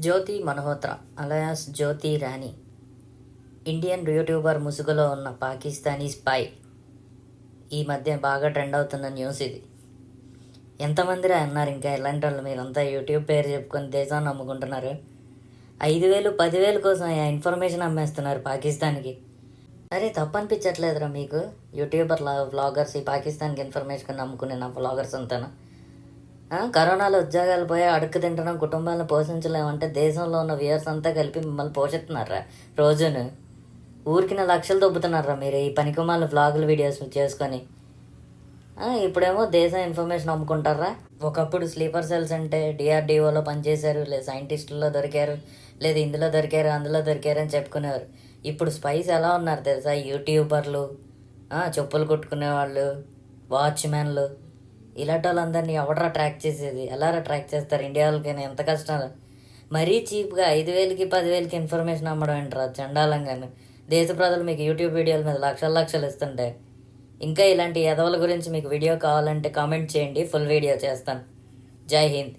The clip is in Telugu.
జ్యోతి మల్హోత్రా అలయాస్ జ్యోతి రాణి ఇండియన్ యూట్యూబర్ ముసుగులో ఉన్న పాకిస్తానీ స్పై. ఈ మధ్య బాగా ట్రెండ్ అవుతున్న న్యూస్ ఇది. ఎంతమందిరా అన్నారు ఇంకా ఇలాంటి వాళ్ళు? మీరంతా యూట్యూబ్ పేరు చెప్పుకొని దేశాన్ని నమ్ముకుంటున్నారు. 5,000 10,000 కోసం ఆ ఇన్ఫర్మేషన్ అమ్మేస్తున్నారు పాకిస్తాన్కి. అరే తప్పనిపించట్లేదురా మీకు? యూట్యూబర్ వ్లాగర్స్ ఈ పాకిస్తాన్కి ఇన్ఫర్మేషన్ నమ్ముకునే నా వ్లాగర్స్ అంతాను. కరోనాలో ఉద్యోగాలు పోయి అడుక్కు తింటున్నాం, కుటుంబాలను పోషించలేమంటే దేశంలో ఉన్న వ్యూయర్స్ అంతా కలిపి మిమ్మల్ని పోషిస్తున్నారా రోజును? ఊరికిన లక్షలు దొబ్బుతున్నారా మీరు ఈ పనికిమాల వ్లాగులు వీడియోస్ చేసుకొని? ఇప్పుడేమో దేశం ఇన్ఫర్మేషన్ అమ్ముకుంటారా? ఒకప్పుడు స్లీపర్ సెల్స్ అంటే డిఆర్డిఓలో పనిచేశారు, లేదా సైంటిస్టుల్లో దొరికారు, లేదా ఇందులో దొరికారు అందులో దొరికారు అని చెప్పుకునేవారు. ఇప్పుడు స్పైస్ ఎలా ఉన్నారు తెలుసా? యూట్యూబర్లు, చెప్పులు కుట్టుకునేవాళ్ళు, వాచ్మెన్లు, ఇలాంటి వాళ్ళందరినీ ఎవడరా ట్రాక్ చేసేది? ఎలారా ట్రాక్ చేస్తారు? ఇండియా వాళ్ళకైనా ఎంత కష్టాలు. మరీ చీప్గా 5,000కి 10,000కి ఇన్ఫర్మేషన్ అమ్మడం ఏంట్రా చండాలంగాను. దేశ ప్రజలు మీకు యూట్యూబ్ వీడియోల మీద లక్షలు ఇస్తుంటే ఇంకా ఇలాంటి ఎదవల గురించి మీకు వీడియో కావాలంటే కామెంట్ చేయండి, ఫుల్ వీడియో చేస్తాను. జై హింద్.